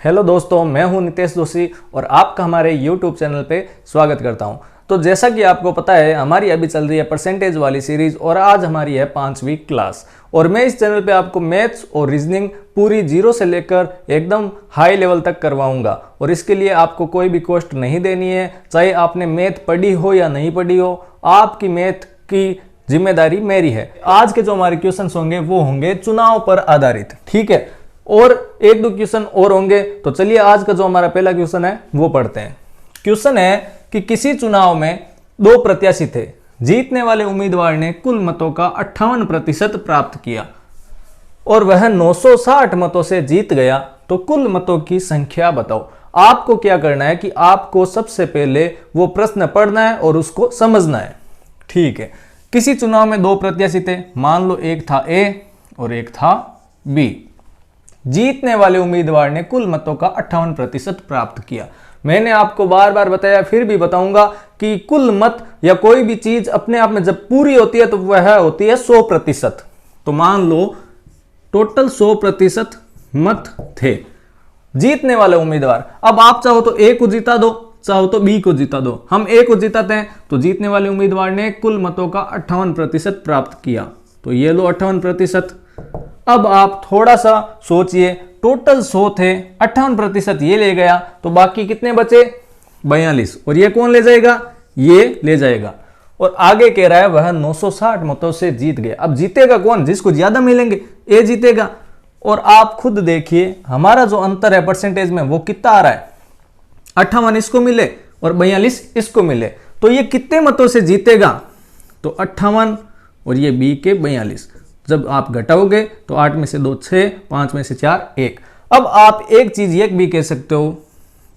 Hello दोस्तों, मैं हूं नितेश जोशी और आपका हमारे यूट्यूब चैनल पे स्वागत करता हूं। तो जैसा कि आपको पता है, हमारी अभी चल रही है परसेंटेज वाली सीरीज और आज हमारी है 5वीं क्लास। और मैं इस चैनल पे आपको मैथ्स और रीजनिंग पूरी जीरो से लेकर एकदम हाई लेवल तक करवाऊंगा और इसके लिए आपको कोई भी कॉस्ट नहीं देनी है। चाहे आपने मैथ पढ़ी हो या नहीं पढ़ी हो, आपकी मैथ की जिम्मेदारी मेरी है। आज के जो हमारे क्वेश्चन होंगे वो होंगे चुनाव पर आधारित, ठीक है। और एक दो क्वेश्चन और होंगे। तो चलिए आज का जो हमारा पहला क्वेश्चन है वो पढ़ते हैं। क्वेश्चन है कि किसी चुनाव में दो प्रत्याशी थे, जीतने वाले उम्मीदवार ने कुल मतों का 58% प्राप्त किया और वह 960 मतों से जीत गया, तो कुल मतों की संख्या बताओ। आपको क्या करना है कि आपको सबसे पहले वो प्रश्न पढ़ना है और उसको समझना है, ठीक है। किसी चुनाव में दो प्रत्याशी थे, मान लो एक था ए और एक था बी। जीतने वाले उम्मीदवार ने कुल मतों का 58% प्राप्त किया। मैंने आपको बार बार बताया, फिर भी बताऊंगा कि कुल मत या कोई भी चीज अपने आप में जब पूरी होती है तो वह होती है 100%। तो मान लो टोटल 100% मत थे जीतने वाले उम्मीदवार। अब आप चाहो तो ए को जिता दो, चाहो तो बी को जिता दो। हम ए को जिताते हैं, तो जीतने वाले उम्मीदवार ने कुल मतों का 58% प्राप्त किया, तो ये लो 58%। अब आप थोड़ा सा सोचिए, टोटल 100 थे, 58% ये ले गया, तो बाकी कितने बचे? 42। और ये कौन ले जाएगा? ये ले जाएगा। और आगे कह रहा है वह 960 मतों से जीत गया। अब जीतेगा कौन? जिसको ज्यादा मिलेंगे, ए जीतेगा। और आप खुद देखिए हमारा जो अंतर है परसेंटेज में वो कितना आ रहा है, 58 इसको मिले और 42 इसको मिले, तो ये कितने मतों से जीतेगा? तो 58 और ये बी के 42। जब आप घटाओगे तो 8 में से 2 6, 5 में से 4 1। अब आप एक चीज ये भी कह सकते हो,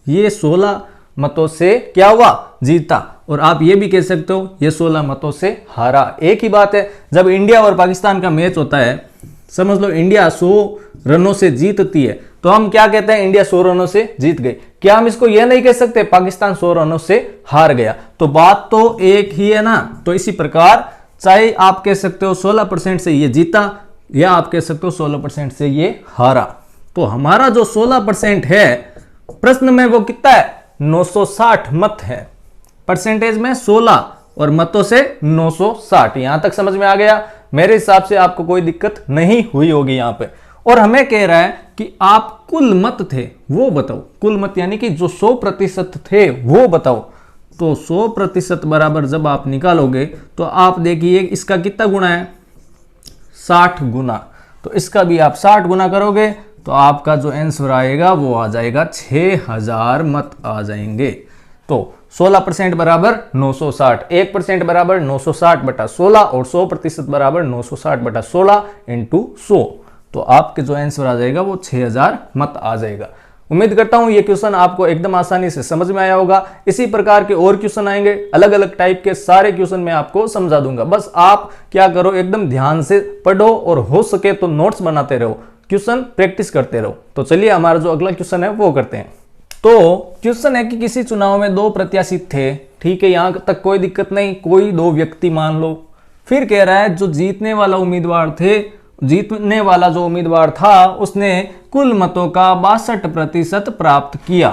ये 16 मतों से क्या हुआ? जीता। और आप ये भी कह सकते हो ये 16 मतों से हारा। एक ही बात है। जब इंडिया और पाकिस्तान का मैच होता है, समझ लो इंडिया 100 रनों से जीतती है, तो हम क्या कहते हैं? इंडिया 100 रनों से जीत गई। क्या हम इसको यह नहीं कह सकते पाकिस्तान 100 रनों से हार गया? तो बात तो एक ही है ना। तो इसी प्रकार चाहे आप कह सकते हो 16% से ये जीता या आप कह सकते हो 16% से ये हारा। तो हमारा जो 16% है प्रश्न में वो कितना है? 960 मत है। परसेंटेज में 16 और मतों से 960। यहां तक समझ में आ गया? मेरे हिसाब से आपको कोई दिक्कत नहीं हुई होगी यहां पे। और हमें कह रहा है कि आप कुल मत थे वो बताओ। कुल मत यानी कि जो 100% थे वो बताओ। तो 100% बराबर जब आप निकालोगे तो आप देखिए इसका कितना गुना है? 60 गुना। तो इसका भी आप 60 गुना करोगे तो आपका जो आंसर आएगा वो आ जाएगा 6000 मत आ जाएंगे। तो 16% बराबर 960, 1% बराबर 960 बटा 16 और 100% बराबर 960 बटा 16 इंटू 100। तो आपके जो आंसर आ जाएगा वो 6000 मत आ जाएगा। उम्मीद करता हूं ये क्वेश्चन आपको एकदम आसानी से समझ में आया होगा। इसी प्रकार के और क्वेश्चन आएंगे, अलग अलग टाइप के सारे क्वेश्चन मैं आपको समझा दूंगा। बस आप क्या करो, एकदम ध्यान से पढ़ो और हो सके तो नोट्स बनाते रहो, क्वेश्चन प्रैक्टिस करते रहो। तो चलिए हमारा जो अगला क्वेश्चन है वो करते हैं। तो क्वेश्चन है कि किसी चुनाव में दो प्रत्याशी थे, ठीक है, यहां तक कोई दिक्कत नहीं, कोई दो व्यक्ति मान लो। फिर कह रहा है जो जीतने वाला जो उम्मीदवार था उसने कुल मतों का 62% प्राप्त किया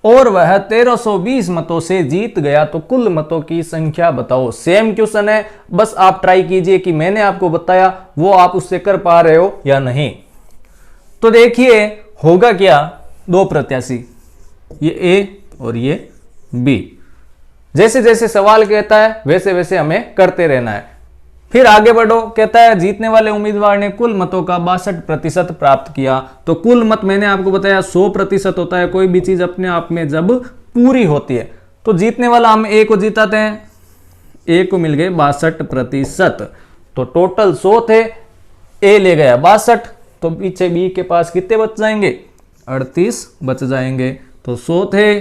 और वह 1320 मतों से जीत गया, तो कुल मतों की संख्या बताओ। सेम क्वेश्चन है, बस आप ट्राई कीजिए कि मैंने आपको बताया वो आप उससे कर पा रहे हो या नहीं। तो देखिए होगा क्या, दो प्रत्याशी, ये ए और ये बी। जैसे जैसे सवाल कहता है वैसे वैसे हमें करते रहना है। फिर आगे बढ़ो, कहता है जीतने वाले उम्मीदवार ने कुल मतों का 62% प्राप्त किया। तो कुल मत मैंने आपको बताया 100% होता है कोई भी चीज अपने आप में जब पूरी होती है। तो जीतने वाला हम ए को जिताते हैं, ए को मिल गए 62%। तो टोटल 100 थे, ए ले गया 62, तो पीछे बी के पास कितने बच जाएंगे? 38 बच जाएंगे। तो 100 थे,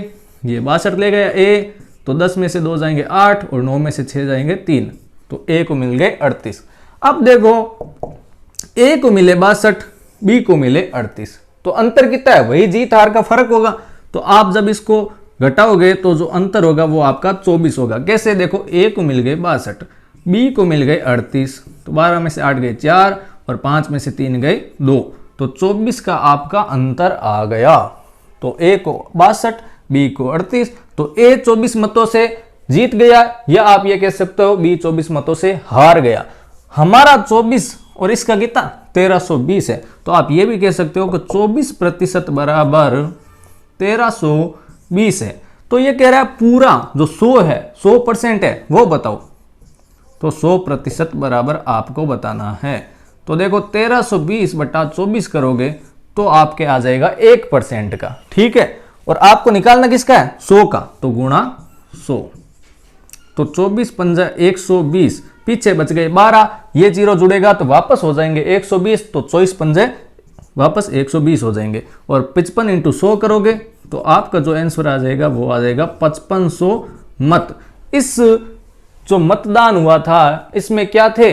ये 62 ले गया ए, तो 10 में से 2 जाएंगे 8 और 9 में से 6 जाएंगे 3, तो ए को मिल गए 38। अब देखो ए को मिले 62, बी को मिले 38, तो अंतर कितना है? वही जीत हार का फर्क होगा। तो आप जब इसको घटाओगे तो जो अंतर होगा वो आपका 24 होगा। कैसे? देखो ए को मिल गए 62, बी को मिल गए 38, तो 12 में से 8 गए 4 और 5 में से 3 गए 2, तो 24 का आपका अंतर आ गया। तो ए को 62, बी को 38, तो ए 24 मतों से जीत गया, या आप ये कह सकते हो बी 24 मतों से हार गया। हमारा 24 और इसका कितना 1320 है, तो आप ये भी कह सकते हो कि 24% बराबर 1320 है। तो ये कह रहा है पूरा जो 100 है, 100% है, वो बताओ। तो 100% बराबर आपको बताना है। तो देखो 1320 बटा 24 करोगे तो आपके आ जाएगा 1% का, ठीक है। और आपको निकालना किसका है, 100 का, तो गुणा 100। तो 24 पंजा 120, पीछे बच गए 12, ये जीरो जुड़ेगा तो वापस हो जाएंगे 120, तो 24 पंजे वापस 120 हो जाएंगे। और 55 इंटू 100 करोगे तो आपका जो आंसर आ जाएगा वो आ जाएगा 5500 मत। इस जो मतदान हुआ था इसमें क्या थे,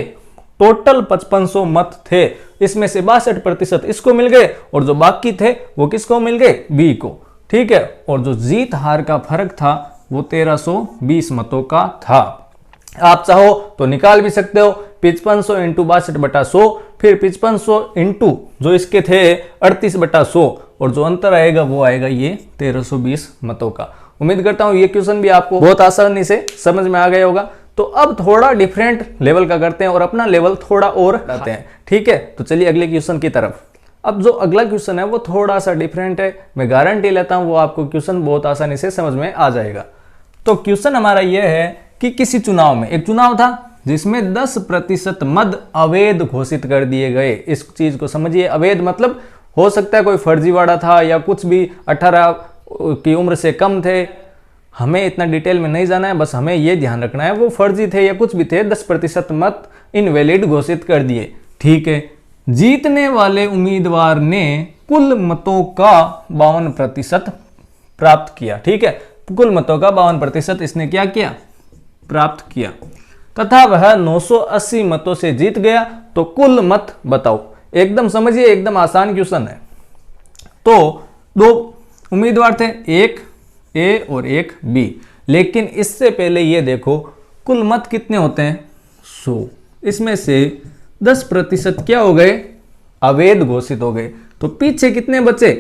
टोटल 5500 मत थे। इसमें से 62% इसको मिल गए और जो बाकी थे वो किसको मिल गए, बी को, ठीक है। और जो जीत हार का फर्क था वो 1320 मतों का था। आप चाहो तो निकाल भी सकते हो 5500 इंटू 62 बटा 100, फिर 5500 इंटू जो इसके थे 38 बटा 100, और जो अंतर आएगा वो आएगा ये 1320 मतों का। उम्मीद करता हूं ये क्वेश्चन भी आपको बहुत आसानी से समझ में आ गया होगा। तो अब थोड़ा डिफरेंट लेवल का करते हैं और अपना लेवल थोड़ा और बढ़ाते हैं, ठीक है। तो चलिए अगले क्वेश्चन की तरफ। अब जो अगला क्वेश्चन है वो थोड़ा सा डिफरेंट है, मैं गारंटी लेता हूं वो आपको क्वेश्चन बहुत आसानी से समझ में आ जाएगा। तो क्वेश्चन हमारा यह है कि किसी चुनाव में, एक चुनाव था जिसमें 10% मत अवैध घोषित कर दिए गए। इस चीज को समझिए, अवैध मतलब हो सकता है कोई फर्जीवाड़ा था या कुछ भी 18 की उम्र से कम थे, हमें इतना डिटेल में नहीं जाना है, बस हमें यह ध्यान रखना है वो फर्जी थे या कुछ भी थे, 10% मत इनवैलिड घोषित कर दिए, ठीक है। जीतने वाले उम्मीदवार ने कुल मतों का 52% प्राप्त किया, ठीक है। कुल मतों का 52% इसने क्या किया, प्राप्त किया, तथा वह 980 मतों से जीत गया। तो कुल मत बताओ। एकदम समझिए, एकदम आसान क्वेश्चन है। तो दो उम्मीदवार थे, एक ए और एक बी, लेकिन इससे पहले ये देखो कुल मत कितने होते हैं, 100। इसमें से 10% क्या हो गए, अवैध घोषित हो गए। तो पीछे कितने बचे,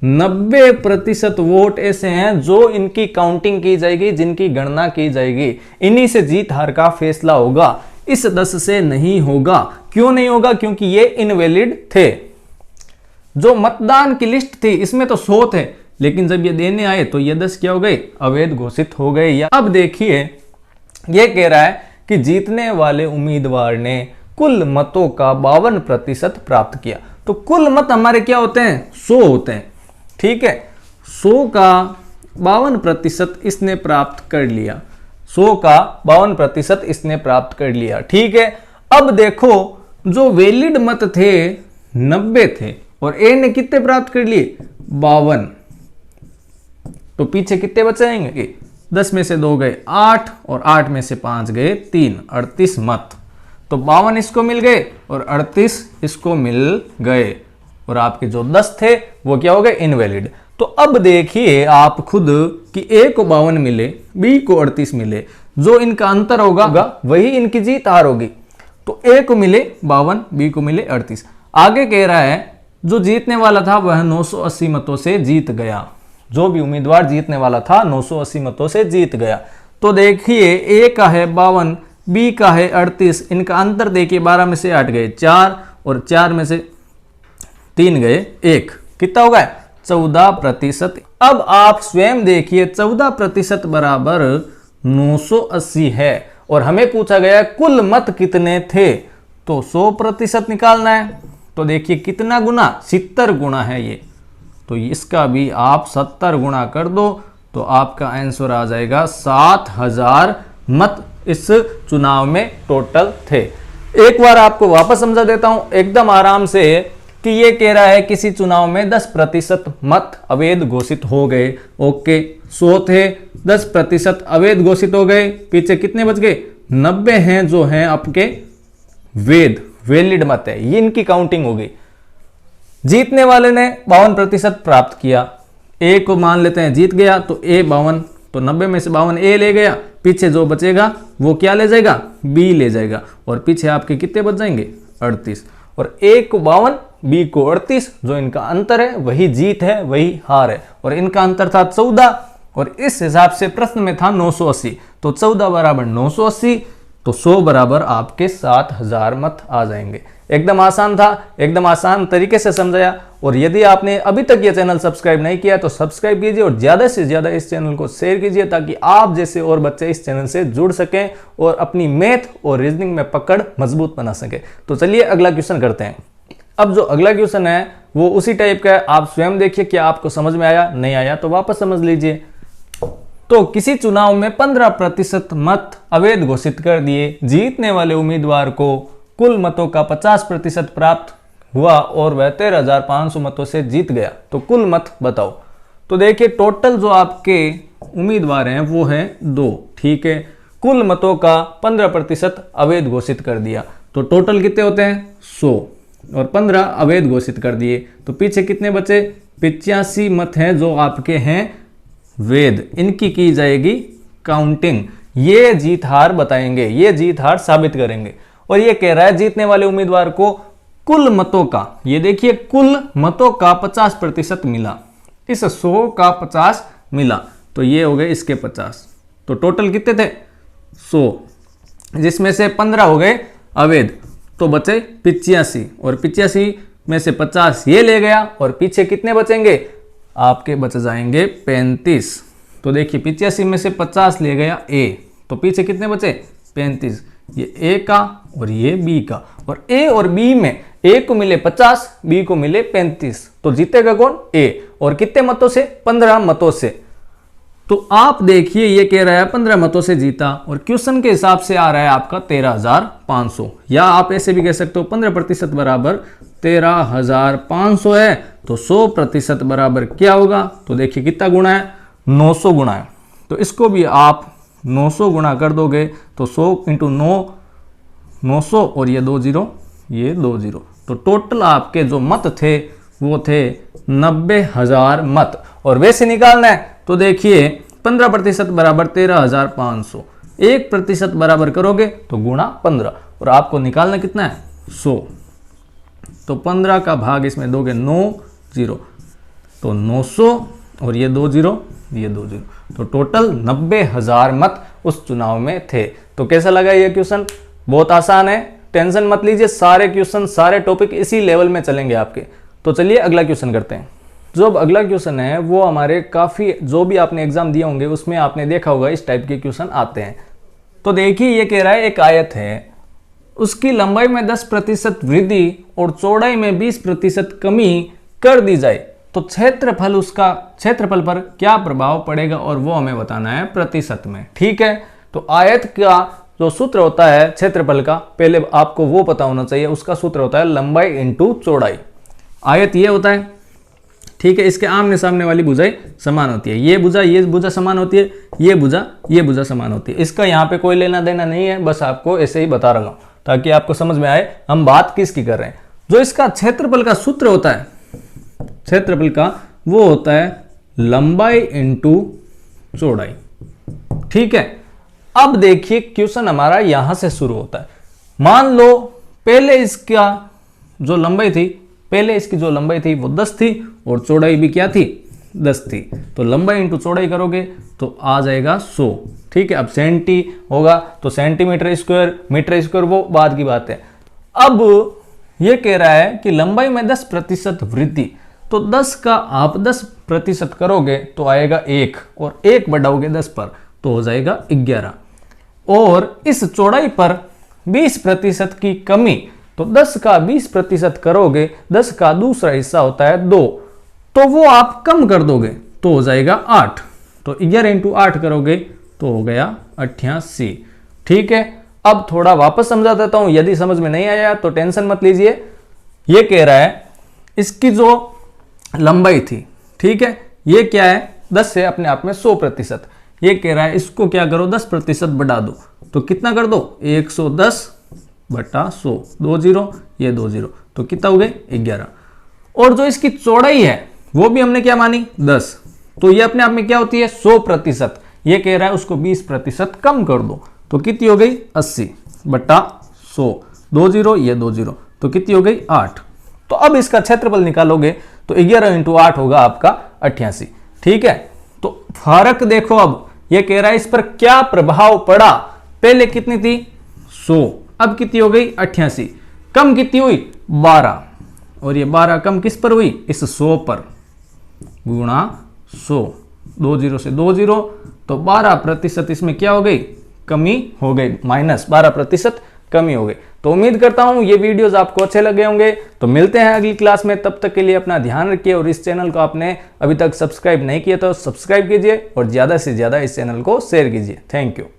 90% वोट ऐसे हैं जो इनकी काउंटिंग की जाएगी, जिनकी गणना की जाएगी, इन्हीं से जीत हार का फैसला होगा, इस 10 से नहीं होगा। क्यों नहीं होगा, क्योंकि ये इनवैलिड थे। जो मतदान की लिस्ट थी इसमें तो 100 थे, लेकिन जब ये देने आए तो ये 10 क्या हो गए, अवैध घोषित हो गए। या अब देखिए ये कह रहा है कि जीतने वाले उम्मीदवार ने कुल मतों का 52% प्राप्त किया। तो कुल मत हमारे क्या होते हैं, 100 होते हैं, ठीक है। 100 का 52% इसने प्राप्त कर लिया, 100 का 52% इसने प्राप्त कर लिया, ठीक है। अब देखो जो वैलिड मत थे 90 थे और ए ने कितने प्राप्त कर लिए, 52। तो पीछे कितने बचेंगे, 10 में से 2 गए 8 और 8 में से 5 गए 3, 38 मत। तो 52 इसको मिल गए और 38 इसको मिल गए, और आपके जो 10 थे वो क्या हो गए, इनवैलिड। तो अब देखिए आप खुद कि ए को 52 मिले, बी को 38 मिले, जो इनका अंतर होगा वही इनकी जीत हार होगी। तो ए को मिले 52, बी को मिले 38। आगे कह रहा है जो जीतने वाला था वह 980 मतों से जीत गया। जो भी उम्मीदवार जीतने वाला था 980 मतों से जीत गया। तो देखिए ए का है 52, बी का है 38, इनका अंतर देखिए 12 में से 8 गए 4 और 4 में से 3 गए 1, कितना होगा 14%। अब आप स्वयं देखिए 14% बराबर 980 है और हमें पूछा गया कुल मत कितने थे, तो 100% निकालना है। तो देखिए कितना गुना, 70 गुना है ये, तो इसका भी आप 70 गुना कर दो तो आपका आंसर आ जाएगा 7000 मत इस चुनाव में टोटल थे। एक बार आपको वापस समझा देता हूं एकदम आराम से कि ये कह रहा है किसी चुनाव में 10% मत अवैध घोषित हो गए। ओके 100 थे, 10% अवैध घोषित हो गए, पीछे कितने बच गए, 90 हैं जो हैं आपके वैलिड मत है, ये इनकी काउंटिंग हो गई। जीतने वाले ने 52% प्राप्त किया, ए को मान लेते हैं जीत गया, तो ए 52, तो 90 में से 52 ए ले गया, पीछे जो बचेगा वो क्या ले जाएगा, बी ले जाएगा, और पीछे आपके कितने बच जाएंगे 38। और ए को 52 बी को 38। जो इनका अंतर है वही जीत है, वही हार है। और इनका अंतर था 14 और इस हिसाब से प्रश्न में था 980। तो 14 बराबर 980, तो 100 बराबर आपके 7000 मत आ जाएंगे। एकदम आसान था, एकदम आसान तरीके से समझाया। और यदि आपने अभी तक ये चैनल सब्सक्राइब नहीं किया तो सब्सक्राइब कीजिए और ज़्यादा से ज़्यादा इस चैनल को शेयर कीजिए ताकि आप जैसे और बच्चे इस चैनल से जुड़ सकें और अपनी मैथ और रीजनिंग में पकड़ मजबूत बना सके। तो चलिए अगला क्वेश्चन करते हैं। अब जो अगला क्वेश्चन है वो उसी टाइप का है, आप स्वयं देखिए क्या आपको समझ में आया, नहीं आया तो वापस समझ लीजिए। तो किसी चुनाव में 15% मत अवैध घोषित कर दिए, जीतने वाले उम्मीदवार को कुल मतों का 50% प्राप्त हुआ और वह 13,500 मतों से जीत गया, तो कुल मत बताओ। तो देखिए टोटल जो आपके उम्मीदवार हैं वो है 2, ठीक है। कुल मतों का 15% अवैध घोषित कर दिया, तो टोटल कितने होते हैं 100 और 15 अवैध घोषित कर दिए, तो पीछे कितने बचे 85 मत हैं जो आपके हैं वैध। इनकी की जाएगी काउंटिंग, ये जीत हार बताएंगे, ये जीत हार साबित करेंगे। और ये कह रहा है जीतने वाले उम्मीदवार को कुल मतों का, ये देखिए कुल मतों का 50% मिला, इस 100 का 50 मिला, तो ये हो गए इसके 50। तो टोटल कितने थे 100, जिसमें से 15 हो गए अवैध, तो बचे 85 और 85 में से 50 ये ले गया और पीछे कितने बचेंगे आपके बच जाएंगे 35। तो देखिए 85 में से 50 ले गया ए, तो पीछे कितने बचे 35, ये ए का और ये बी का। और ए और बी में ए को मिले 50, बी को मिले 35, तो जीतेगा कौन ए। और कितने मतों से 15 मतों से। तो आप देखिए ये कह रहा है 15 मतों से जीता और क्वेश्चन के हिसाब से आ रहा है आपका 13,500, या आप ऐसे भी कह सकते हो 15% बराबर 13,500 है, तो 100% बराबर क्या होगा। तो देखिए कितना गुणा है 900 गुणा है, तो इसको भी आप 900 गुणा कर दोगे तो 100 × 9 900 और ये 2 0 ये 2 0, तो टोटल आपके जो मत थे वो थे 90,000 मत। और वैसे निकालना है तो देखिए 15% बराबर 13,500, 1% बराबर करोगे तो गुणा 15 और आपको निकालना कितना है 100। तो 15 का भाग इसमें दोगे 9 0, तो 900 और ये 2 0 ये 2 0, तो टोटल 90,000 मत उस चुनाव में थे। तो कैसा लगा ये क्वेश्चन, बहुत आसान है, टेंशन मत लीजिए, सारे क्वेश्चन सारे टॉपिक इसी लेवल में चलेंगे आपके। तो चलिए अगला क्वेश्चन करते हैं। जो अब अगला क्वेश्चन है वो हमारे काफ़ी, जो भी आपने एग्जाम दिए होंगे उसमें आपने देखा होगा इस टाइप के क्वेश्चन आते हैं। तो देखिए ये कह रहा है एक आयत है, उसकी लंबाई में 10% वृद्धि और चौड़ाई में 20% कमी कर दी जाए तो क्षेत्रफल, उसका क्षेत्रफल पर क्या प्रभाव पड़ेगा, और वो हमें बताना है प्रतिशत में, ठीक है। तो आयत का जो सूत्र होता है क्षेत्रफल का, पहले आपको वो पता होना चाहिए, उसका सूत्र होता है लंबाई इंटू चौड़ाई। आयत ये होता है, ठीक है, इसके आमने सामने वाली भुजाएं समान होती है, ये भुजा समान होती है, ये भुजा समान होती है। इसका यहाँ पे कोई लेना देना नहीं है, बस आपको ऐसे ही बता रहा हूँ ताकि आपको समझ में आए हम बात किसकी कर रहे हैं। जो इसका क्षेत्रफल का सूत्र होता है, क्षेत्रफल का, वो होता है लंबाई इंटू चौड़ाई, ठीक है। अब देखिए क्वेश्चन हमारा यहां से शुरू होता है। मान लो पहले इसका जो लंबाई थी, पहले इसकी जो लंबाई थी वो 10 थी और चौड़ाई भी क्या थी 10 थी, तो लंबाई इंटू चौड़ाई करोगे तो आ जाएगा 100, ठीक है। अब सेंटी होगा तो सेंटीमीटर स्क्वायर, मीटर स्क्वायर वो बाद की बात है। अब ये कह रहा है कि लंबाई में 10% वृद्धि, तो 10 का आप 10% करोगे तो आएगा 1 और 1 बढ़ाओगे 10 पर तो हो जाएगा 11। और इस चौड़ाई पर 20% की कमी, तो 10 का 20% करोगे, 10 का दूसरा हिस्सा होता है 2, तो वो आप कम कर दोगे तो हो जाएगा 8, तो 11 × 8 करोगे तो हो गया 88, ठीक है। अब थोड़ा वापस समझा देता हूं, यदि समझ में नहीं आया तो टेंशन मत लीजिए। ये कह रहा है इसकी जो लंबाई थी, ठीक है, ये क्या है 10 से अपने आप में 100%, ये कह रहा है इसको क्या करो 10% बढ़ा दो, तो कितना कर दो 110 बटा 100, 2 0 ये 2 0, तो कितना हो गए 11। और जो इसकी चौड़ाई है वो भी हमने क्या मानी 10, तो ये अपने आप में क्या होती है 100%, ये कह रहा है उसको 20% कम कर दो, तो कितनी हो गई 80 बटा 100, 2 0 ये 2 0, तो कितनी हो गई 8। तो अब इसका क्षेत्रफल निकालोगे तो 11 × 8 होगा आपका 88। ठीक है, तो फर्क देखो, अब ये कह रहा है इस पर क्या प्रभाव पड़ा। पहले कितनी थी 100, अब कितनी हो गई 88, कम कितनी हुई 12, और ये 12 कम किस पर हुई, इस 100 पर, गुणा 100, 2 0 से 2 0, तो 12% इसमें क्या हो गई, कमी हो गई, -12% कमी हो गई। तो उम्मीद करता हूं ये वीडियोस आपको अच्छे लगे होंगे। तो मिलते हैं अगली क्लास में, तब तक के लिए अपना ध्यान रखिए, और इस चैनल को आपने अभी तक सब्सक्राइब नहीं किया तो सब्सक्राइब कीजिए, और ज़्यादा से ज़्यादा इस चैनल को शेयर कीजिए। Thank you.